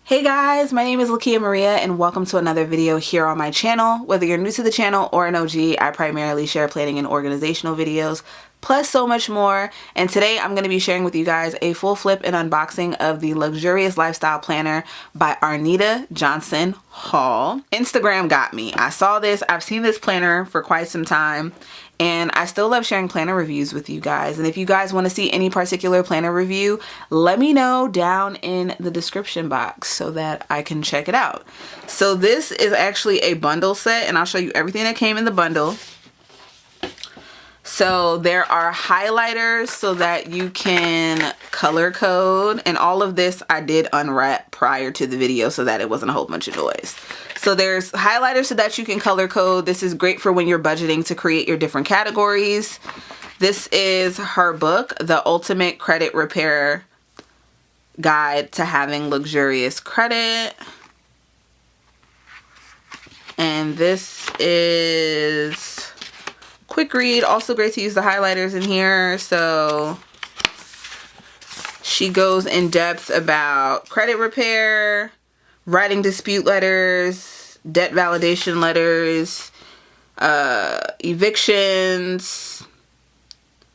Hey guys, my name is Lakia Maria and welcome to another video here on my channel. Whether you're new to the channel or an OG, I primarily share planning and organizational videos, plus so much more. And today I'm going to be sharing with you guys a full flip and unboxing of the Luxurious Lifestyle Planner by Arnita Johnson Hall. Instagram got me. I saw this, I've seen this planner for quite some time, and I still love sharing planner reviews with you guys. And if you guys want to see any particular planner review, let me know down in the description box so that I can check it out. So this is actually a bundle set, and I'll show you everything that came in the bundle. So there are highlighters so that you can color code, and all of this I did unwrap prior to the video so that it wasn't a whole bunch of noise. So there's highlighters so that you can color code. This is great for when you're budgeting to create your different categories. This is her book, The Ultimate Credit Repair Guide to Having Luxurious Credit. And this is quick read. Also great to use the highlighters in here. So she goes in depth about credit repair, writing dispute letters, debt validation letters, evictions,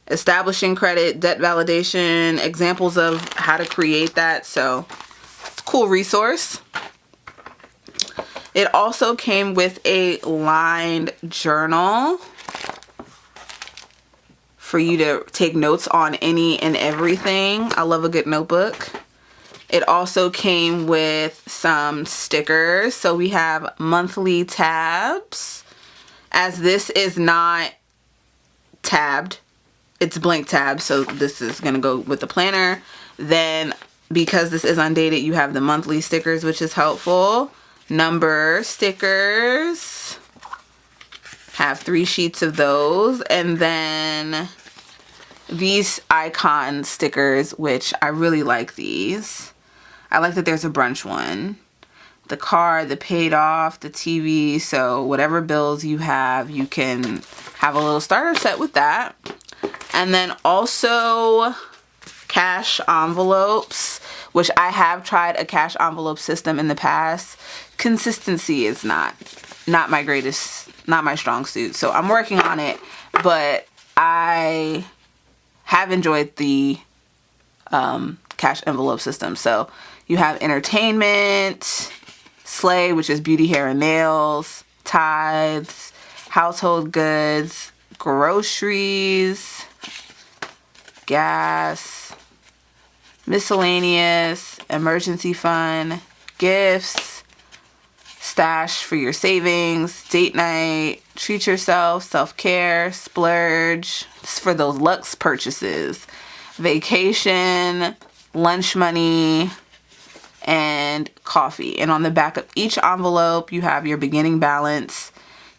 establishing credit, debt validation, examples of how to create that. So it's a cool resource. It also came with a lined journal for you to take notes on any and everything. I love a good notebook. It also came with some stickers. So we have monthly tabs. As this is not tabbed, it's blank tab, so this is gonna go with the planner. Then because this is undated, you have the monthly stickers, which is helpful. Number stickers. Have 3 sheets of those. And then these icon stickers, which I really like these. I like that there's a brunch one. The car, the paid off, the TV. So whatever bills you have, you can have a little starter set with that. And then also cash envelopes, which I have tried a cash envelope system in the past. Consistency is not my greatest, not my strong suit. So I'm working on it, but I have enjoyed the cash envelope system. So you have entertainment, Slay, which is beauty, hair, and nails, tithes, household goods, groceries, gas, miscellaneous, emergency fund, gifts, stash for your savings, date night, treat yourself, self-care, splurge. This is for those luxe purchases, vacation, lunch money, and coffee. And on the back of each envelope, you have your beginning balance,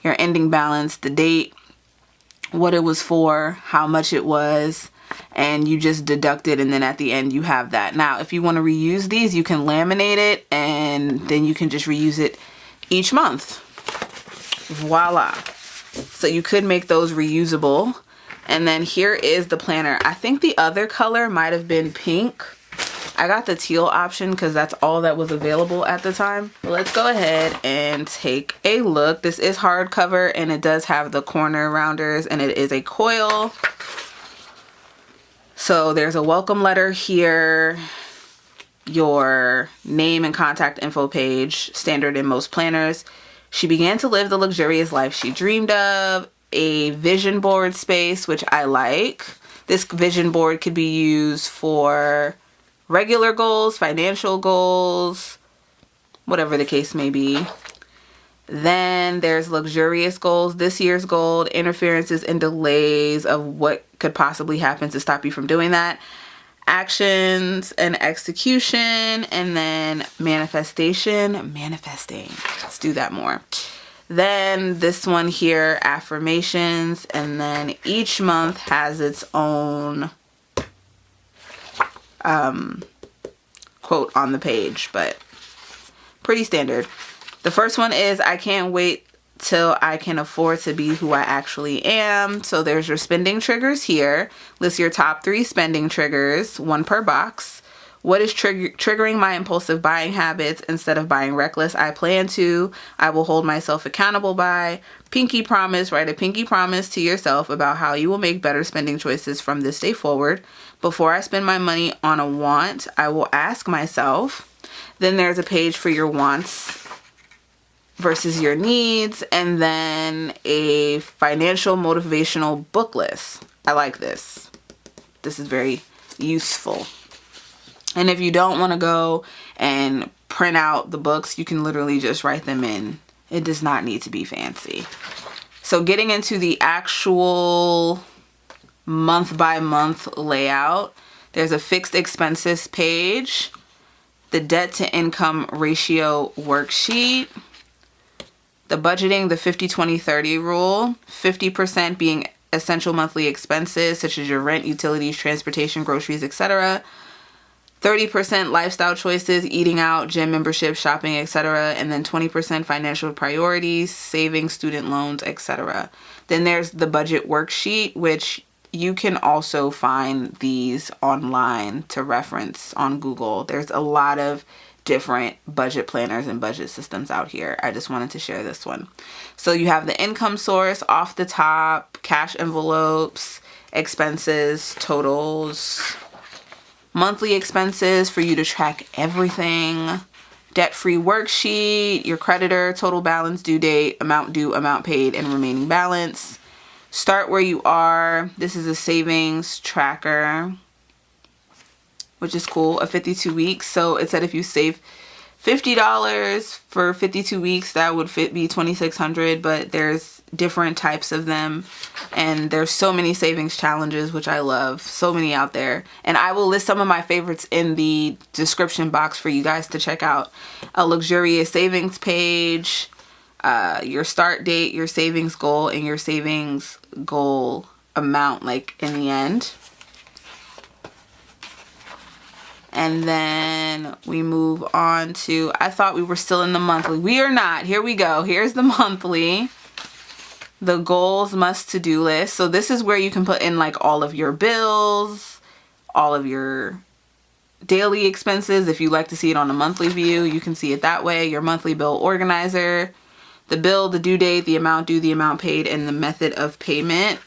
your ending balance, the date, what it was for, how much it was, and you just deduct it, and then at the end you have that. Now, if you want to reuse these, you can laminate it, and then you can just reuse it each month. Voila. So you could make those reusable. And then here is the planner. I think the other color might have been pink. I got the teal option because that's all that was available at the time. Let's go ahead and take a look. This is hardcover, and it does have the corner rounders, and it is a coil. So there's a welcome letter here, your name and contact info page, standard in most planners. She began to live the luxurious life she dreamed of. A vision board space, which I like. This vision board could be used for regular goals, financial goals, whatever the case may be. Then there's luxurious goals, this year's goal, interferences and delays of what could possibly happen to stop you from doing that. Actions and execution, and then manifestation, manifesting. Let's do that more. Then this one here, affirmations, and then each month has its own quote on the page, but pretty standard. The first one is, I can't wait till I can afford to be who I actually am. So there's your spending triggers here. List your top 3 spending triggers, 1 per box. What is triggering my impulsive buying habits instead of buying reckless? I plan to. I will hold myself accountable by. Pinky promise. Write a pinky promise to yourself about how you will make better spending choices from this day forward. Before I spend my money on a want, I will ask myself. Then there's a page for your wants versus your needs, and then a financial motivational book list. I like this. This is very useful. And if you don't want to go and print out the books, you can literally just write them in. It does not need to be fancy. So getting into the actual month by month layout, there's a fixed expenses page, the debt to income ratio worksheet, the budgeting, the 50-20-30 rule, 50% being essential monthly expenses such as your rent, utilities, transportation, groceries, etc. 30% lifestyle choices, eating out, gym membership, shopping, etc. And then 20% financial priorities, savings, student loans, etc. Then there's the budget worksheet, which you can also find these online to reference on Google. There's a lot of different budget planners and budget systems out here. I just wanted to share this one. So you have the income source off the top, cash envelopes, expenses, totals, monthly expenses for you to track everything, debt-free worksheet, your creditor, total balance, due date, amount due, amount paid, and remaining balance. Start where you are. This is a savings tracker, which is cool, a 52 weeks. So it said if you save $50 for 52 weeks, that would be $2,600, but there's different types of them. And there's so many savings challenges, which I love. So many out there. And I will list some of my favorites in the description box for you guys to check out. A luxurious savings page, your start date, your savings goal, and your savings goal amount, like in the end. And then we move on to, I thought we were still in the monthly. We are not. Here we go. Here's the monthly. The goals must to-do list. So this is where you can put in like all of your bills, all of your daily expenses. If you like to see it on a monthly view, you can see it that way. Your monthly bill organizer, the bill, the due date, the amount due, the amount paid, and the method of payment.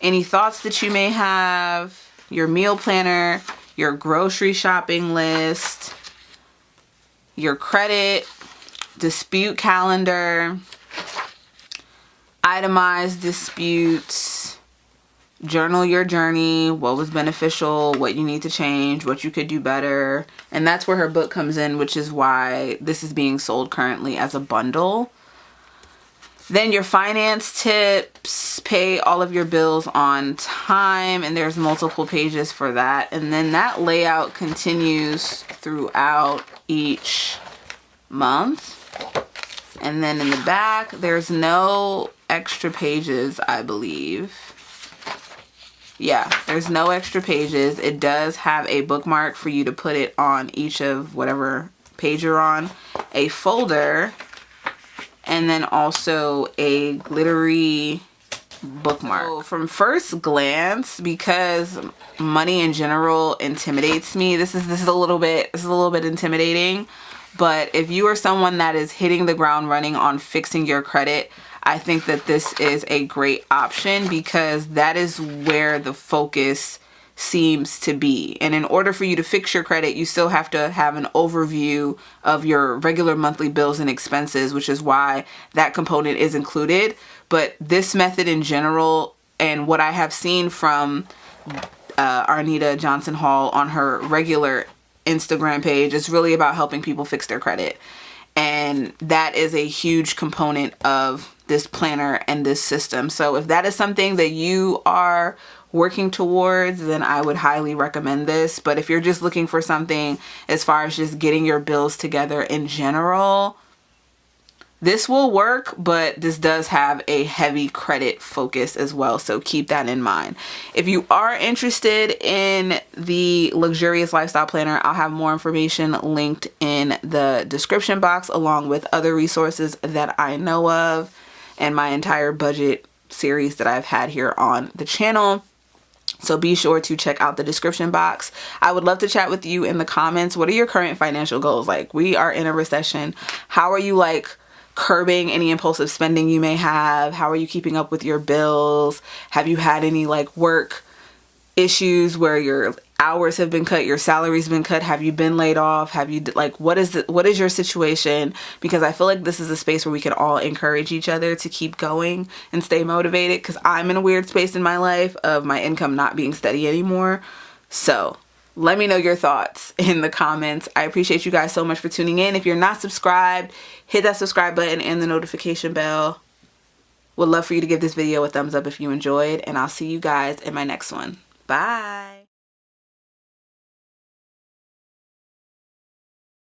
Any thoughts that you may have, your meal planner, your grocery shopping list, your credit, dispute calendar, itemized disputes, journal your journey, what was beneficial, what you need to change, what you could do better. And that's where her book comes in, which is why this is being sold currently as a bundle. Then your finance tips, pay all of your bills on time, and there's multiple pages for that. And then that layout continues throughout each month. And then in the back, there's no extra pages, I believe. Yeah, there's no extra pages. It does have a bookmark for you to put it on each of whatever page you're on, a folder, and then also a glittery bookmark. So from first glance, because money in general intimidates me, this is a little bit intimidating. But if you are someone that is hitting the ground running on fixing your credit, I think that this is a great option because that is where the focus seems to be. And in order for you to fix your credit, you still have to have an overview of your regular monthly bills and expenses, which is why that component is included. But this method in general, and what I have seen from Arnita Johnson Hall on her regular Instagram page, is really about helping people fix their credit. And that is a huge component of this planner and this system. So if that is something that you are working towards, then I would highly recommend this. But if you're just looking for something as far as just getting your bills together in general, this will work, but this does have a heavy credit focus as well. So keep that in mind. If you are interested in the Luxurious Lifestyle Planner, I'll have more information linked in the description box, along with other resources that I know of and my entire budget series that I've had here on the channel. So be sure to check out the description box. I would love to chat with you in the comments. What are your current financial goals? Like, we are in a recession. How are you like curbing any impulsive spending you may have? How are you keeping up with your bills? Have you had any like work issues where your hours have been cut, your salary's been cut? Have you been laid off? Have you like, what is your situation? Because I feel like this is a space where we can all encourage each other to keep going and stay motivated, because I'm in a weird space in my life of my income not being steady anymore. So let me know your thoughts in the comments. I appreciate you guys so much for tuning in. If you're not subscribed, hit that subscribe button and the notification bell. Would love for you to give this video a thumbs up if you enjoyed, and I'll see you guys in my next one. Bye.